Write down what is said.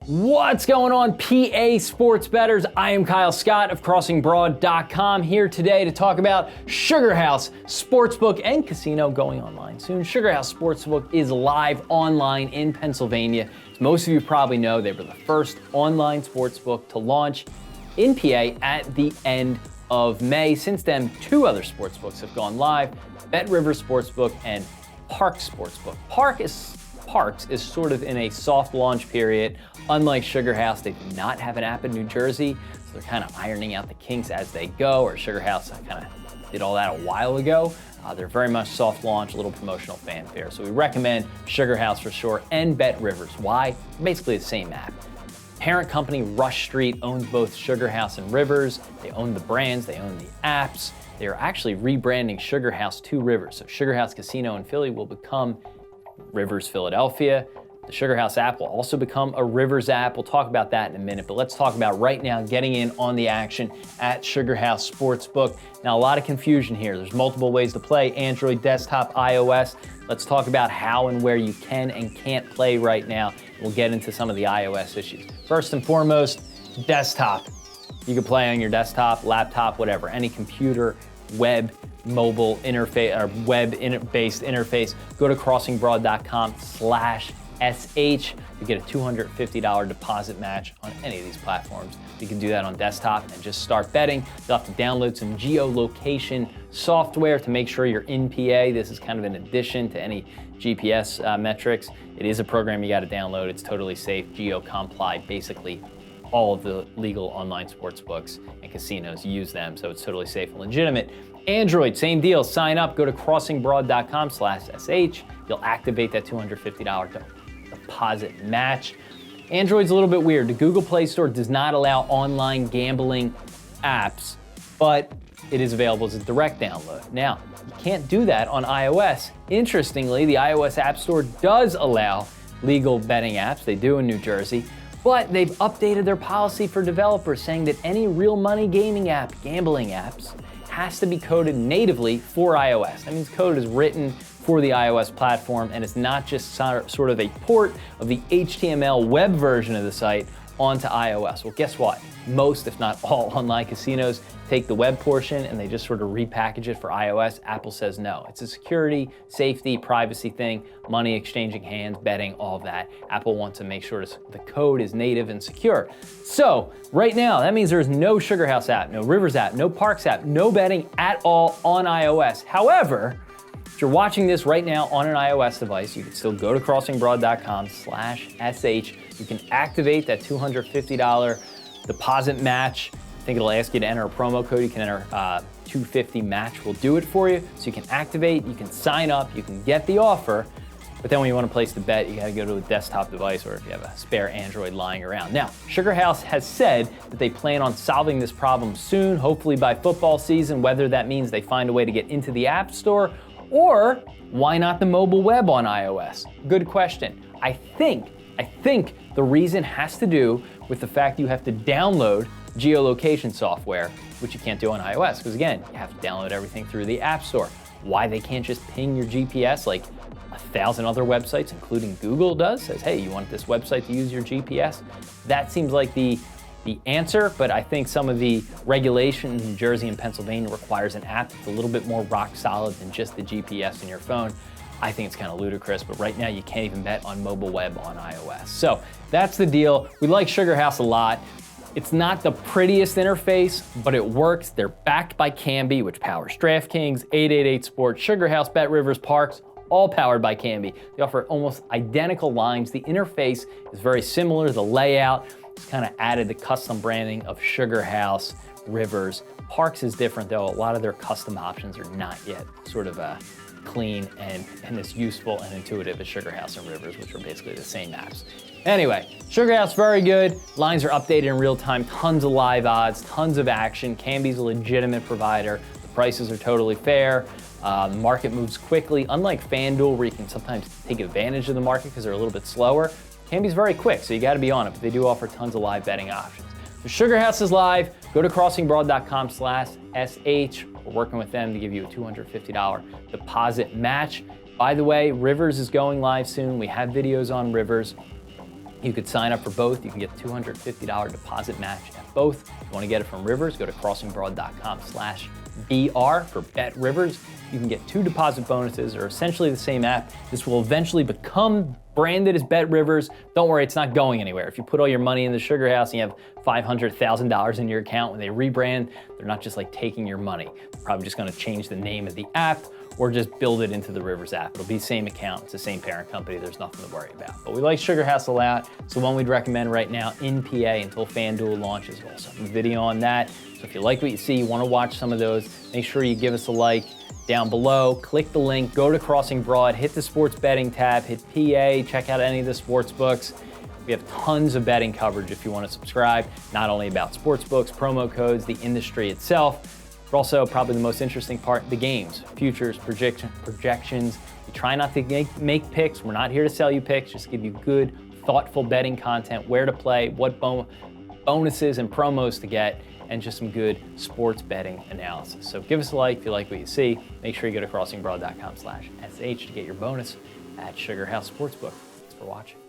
What's going on, PA sports bettors? I am Kyle Scott of CrossingBroad.com here today to talk about SugarHouse Sportsbook and Casino going online soon. SugarHouse Sportsbook is live online in Pennsylvania. As most of you probably know, they were the first online sportsbook to launch in PA at the end of May. Since then, two other sportsbooks have gone live, Bet Rivers Sportsbook and Parks Sportsbook. Parks is sort of in a soft launch period. Unlike SugarHouse, they do not have an app in New Jersey, so they're kind of ironing out the kinks as they go, or SugarHouse kind of did all that a while ago. They're very much soft launch, a little promotional fanfare. So we recommend SugarHouse for sure and Bet Rivers. Why? Basically the same app. Parent company Rush Street owns both SugarHouse and Rivers. They own the brands, they own the apps. They are actually rebranding SugarHouse to Rivers. So SugarHouse Casino in Philly will become Rivers Philadelphia. The SugarHouse app will also become a Rivers app. We'll talk about that in a minute, but let's talk about right now getting in on the action at SugarHouse Sportsbook. Now, a lot of confusion here. There's multiple ways to play: Android, desktop, iOS. Let's talk about how and where you can and can't play right now. We'll get into some of the iOS issues. First and foremost, desktop. You can play on your desktop, laptop, whatever, any computer, web, mobile interface, or web-based interface. Go to crossingbroad.com/SH. You get a $250 deposit match on any of these platforms. You can do that on desktop and just start betting. You'll have to download some geolocation software to make sure you're in PA. This is kind of an addition to any GPS metrics. It is a program you got to download. It's totally safe, geo-complied. Basically, all of the legal online sports books and casinos use them, so it's totally safe and legitimate. Android, same deal. Sign up, go to crossingbroad.com/SH. You'll activate that $250 deposit match. Android's a little bit weird. The Google Play Store does not allow online gambling apps, but it is available as a direct download. Now, you can't do that on iOS. Interestingly, the iOS App Store does allow legal betting apps. They do in New Jersey. But they've updated their policy for developers, saying that any real money gaming app, gambling apps, has to be coded natively for iOS. That means code is written for the iOS platform, and it's not just sort of a port of the HTML web version of the site onto iOS. Well, guess what? Most, if not all, online casinos take the web portion and they just sort of repackage it for iOS. Apple says no. It's a security, safety, privacy thing, money exchanging hands, betting, all of that. Apple wants to make sure the code is native and secure. So right now, that means there's no SugarHouse app, no Rivers app, no Parks app, no betting at all on iOS. However, if you're watching this right now on an iOS device, you can still go to crossingbroad.com/SH. You can activate that $250 deposit match. I think it'll ask you to enter a promo code. You can enter 250 match. We'll do it for you. So you can activate, you can sign up, you can get the offer. But then when you want to place the bet, you got to go to a desktop device, or if you have a spare Android lying around. Now, SugarHouse has said that they plan on solving this problem soon, hopefully by football season, whether that means they find a way to get into the App Store, or why not the mobile web on iOS? Good question. I think the reason has to do with the fact you have to download geolocation software, which you can't do on iOS, because again, you have to download everything through the App Store. Why they can't just ping your GPS like 1,000 other websites, including Google does, says, hey, you want this website to use your GPS? That seems like the answer, but I think some of the regulation in New Jersey and Pennsylvania requires an app that's a little bit more rock solid than just the GPS in your phone. I think it's kind of ludicrous, but right now you can't even bet on mobile web on iOS. So that's the deal. We like SugarHouse a lot. It's not the prettiest interface, but it works. They're backed by Kambi, which powers DraftKings, 888 Sports, SugarHouse, Bet Rivers, Parks, all powered by Kambi. They offer almost identical lines. The interface is very similar. The layout is kind of added the custom branding of SugarHouse, Rivers. Parks is different though. A lot of their custom options are not yet sort of clean and as useful and intuitive as SugarHouse and Rivers, which are basically the same apps. Anyway, SugarHouse, very good. Lines are updated in real time, tons of live odds, tons of action. Kambi's a legitimate provider. The prices are totally fair. The market moves quickly. Unlike FanDuel, where you can sometimes take advantage of the market because they're a little bit slower, Kambi's very quick, so you gotta be on it, but they do offer tons of live betting options. So SugarHouse is live. Go to crossingbroad.com/SH. We're working with them to give you a $250 deposit match. By the way, Rivers is going live soon. We have videos on Rivers. You could sign up for both. You can get $250 deposit match at both. If you want to get it from Rivers, go to crossingbroad.com/BR for Bet Rivers. You can get 2 deposit bonuses, or essentially the same app. This will eventually become branded as Bet Rivers. Don't worry, it's not going anywhere. If you put all your money in the Sugar House and you have $500,000 in your account, when they rebrand, they're not just like taking your money. They're probably just going to change the name of the app or just build it into the Rivers app. It'll be the same account, it's the same parent company, there's nothing to worry about. But we like SugarHouse a lot, so one we'd recommend right now in PA until FanDuel launches. We'll also have a video on that. So if you like what you see, you wanna watch some of those, make sure you give us a like down below, click the link, go to Crossing Broad, hit the sports betting tab, hit PA, check out any of the sports books. We have tons of betting coverage if you wanna subscribe, not only about sports books, promo codes, the industry itself, but also probably the most interesting part, the games, futures, projections. We try not to make picks. We're not here to sell you picks, just give you good, thoughtful betting content, where to play, what bonuses and promos to get, and just some good sports betting analysis. So give us a like if you like what you see. Make sure you go to crossingbroad.com/SH to get your bonus at SugarHouse Sportsbook. Thanks for watching.